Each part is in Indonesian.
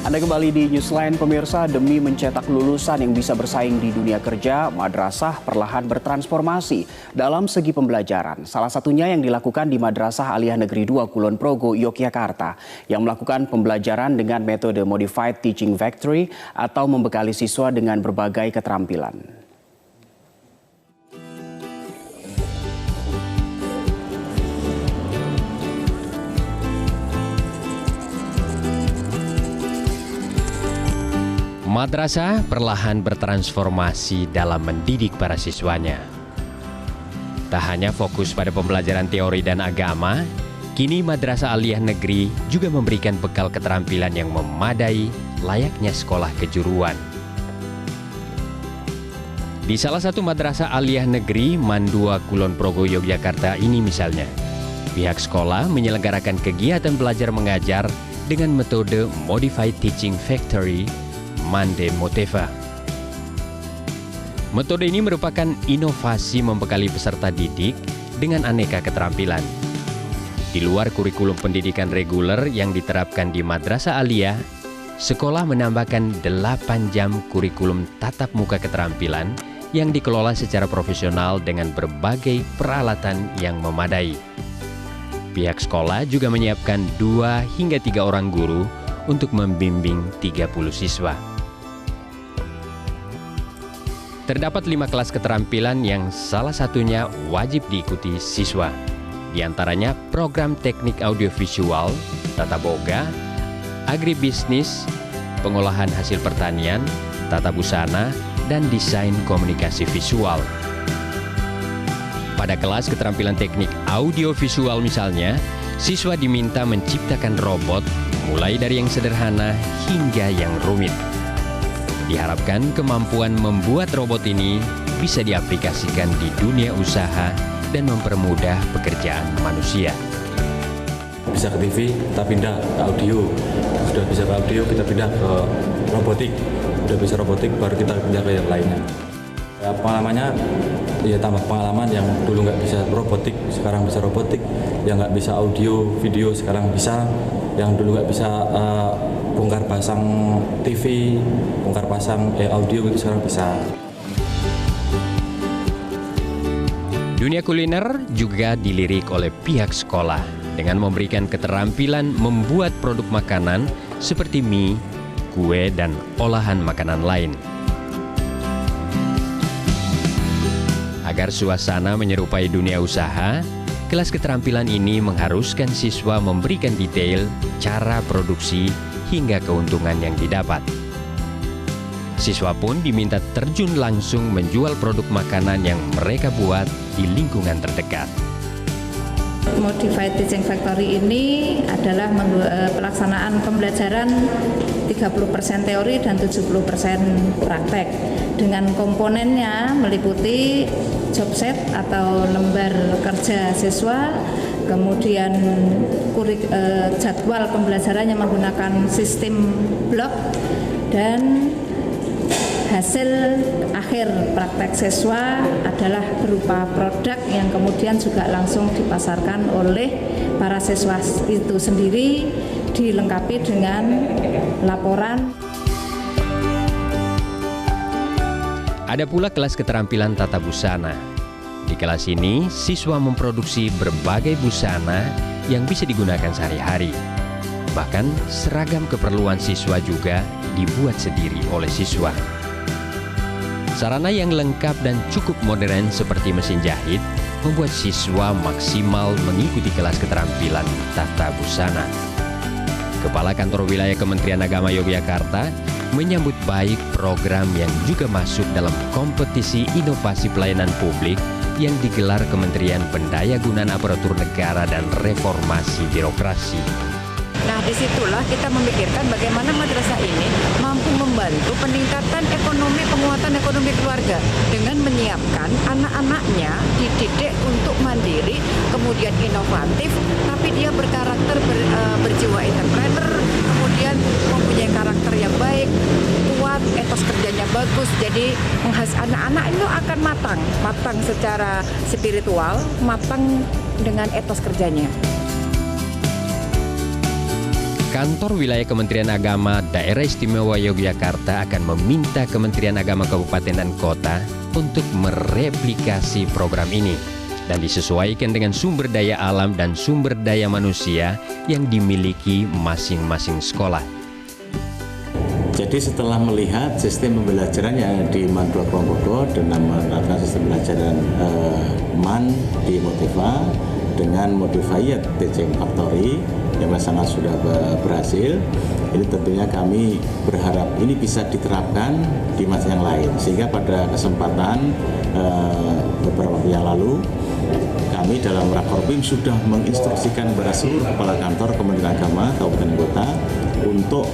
Anda kembali di Newsline, pemirsa. Demi mencetak lulusan yang bisa bersaing di dunia kerja, madrasah perlahan bertransformasi dalam segi pembelajaran. Salah satunya yang dilakukan di Madrasah Aliyah Negeri 2 Kulon Progo, Yogyakarta, yang melakukan pembelajaran dengan metode Modified Teaching Factory atau membekali siswa dengan berbagai keterampilan. Madrasah perlahan bertransformasi dalam mendidik para siswanya. Tak hanya fokus pada pembelajaran teori dan agama, kini Madrasah Aliyah Negeri juga memberikan bekal keterampilan yang memadai layaknya sekolah kejuruan. Di salah satu Madrasah Aliyah Negeri Man 2 Kulon Progo, Yogyakarta ini misalnya, pihak sekolah menyelenggarakan kegiatan belajar mengajar dengan metode Modified Teaching Factory Mande Moteva. Metode ini merupakan inovasi membekali peserta didik dengan aneka keterampilan. Di luar kurikulum pendidikan reguler yang diterapkan di Madrasah Aliyah, sekolah menambahkan 8 jam kurikulum tatap muka keterampilan yang dikelola secara profesional dengan berbagai peralatan yang memadai. Pihak sekolah juga menyiapkan 2 hingga 3 orang guru untuk membimbing 30 siswa. Terdapat 5 kelas keterampilan yang salah satunya wajib diikuti siswa. Di antaranya program teknik audiovisual, tata boga, agribisnis, pengolahan hasil pertanian, tata busana, dan desain komunikasi visual. Pada kelas keterampilan teknik audiovisual misalnya, siswa diminta menciptakan robot mulai dari yang sederhana hingga yang rumit. Diharapkan kemampuan membuat robot ini bisa diaplikasikan di dunia usaha dan mempermudah pekerjaan manusia. Bisa ke TV, kita pindah ke audio. Sudah bisa ke audio, kita pindah ke robotik. Sudah bisa robotik, baru kita pindah ke yang lainnya. Ya, pengalamannya, ya tambah pengalaman. Yang dulu nggak bisa robotik, sekarang bisa robotik. Yang nggak bisa audio, video, sekarang bisa. Yang dulu nggak bisa bongkar pasang TV, bongkar pasang audio, itu sekarang bisa. Dunia kuliner juga dilirik oleh pihak sekolah dengan memberikan keterampilan membuat produk makanan seperti mie, kue, dan olahan makanan lain. Agar suasana menyerupai dunia usaha, kelas keterampilan ini mengharuskan siswa memberikan detail cara produksi hingga keuntungan yang didapat. Siswa pun diminta terjun langsung menjual produk makanan yang mereka buat di lingkungan terdekat. Modified Teaching Factory ini adalah pelaksanaan pembelajaran 30% teori dan 70% praktek. Dengan komponennya meliputi job set atau lembar kerja siswa, kemudian jadwal pembelajarannya menggunakan sistem blok, dan hasil akhir praktek siswa adalah berupa produk yang kemudian juga langsung dipasarkan oleh para siswa itu sendiri, dilengkapi dengan laporan. Ada pula kelas keterampilan tata busana. Di kelas ini, siswa memproduksi berbagai busana yang bisa digunakan sehari-hari. Bahkan seragam keperluan siswa juga dibuat sendiri oleh siswa. Sarana yang lengkap dan cukup modern seperti mesin jahit membuat siswa maksimal mengikuti kelas keterampilan tata busana. Kepala Kantor Wilayah Kementerian Agama Yogyakarta menyambut baik program yang juga masuk dalam kompetisi inovasi pelayanan publik yang digelar Kementerian Pendayagunaan Aparatur Negara dan Reformasi Birokrasi. Nah, disitulah kita memikirkan bagaimana madrasah ini mampu membantu peningkatan ekonomi, penguatan ekonomi keluarga dengan menyiapkan anak-anaknya dididik untuk mandiri, kemudian inovatif, tapi dia berkarakter berjiwa entrepreneur, kemudian mempunyai karakter yang baik, kuat, etos kerjanya bagus. Jadi anak-anak itu akan matang secara spiritual, matang dengan etos kerjanya. Kantor Wilayah Kementerian Agama Daerah Istimewa Yogyakarta akan meminta Kementerian Agama Kabupaten dan Kota untuk mereplikasi program ini dan disesuaikan dengan sumber daya alam dan sumber daya manusia yang dimiliki masing-masing sekolah. Jadi setelah melihat sistem pembelajaran yang ada di MAN Blok Bogor dengan menerapkan sistem pembelajaran MAN di Motiva dengan modified teaching factory yang sangat sudah berhasil, ini tentunya kami berharap ini bisa diterapkan di masa yang lain, sehingga pada kesempatan beberapa waktu yang lalu kami dalam Rakorpim sudah menginstruksikan kepada seluruh kepala kantor Kementerian Agama Kabupaten Kota untuk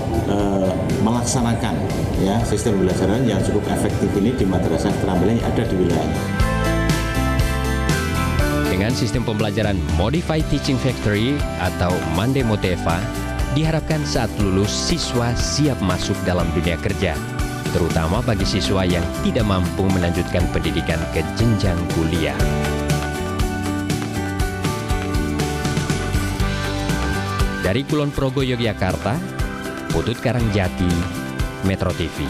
melaksanakan sistem pembelajaran yang cukup efektif ini di madrasah keterampilan yang ada di wilayahnya. Dengan sistem pembelajaran Modified Teaching Factory atau MAN Motiva, diharapkan saat lulus siswa siap masuk dalam dunia kerja, terutama bagi siswa yang tidak mampu melanjutkan pendidikan ke jenjang kuliah. Dari Kulon Progo, Yogyakarta, Putut Karangjati, Metro TV.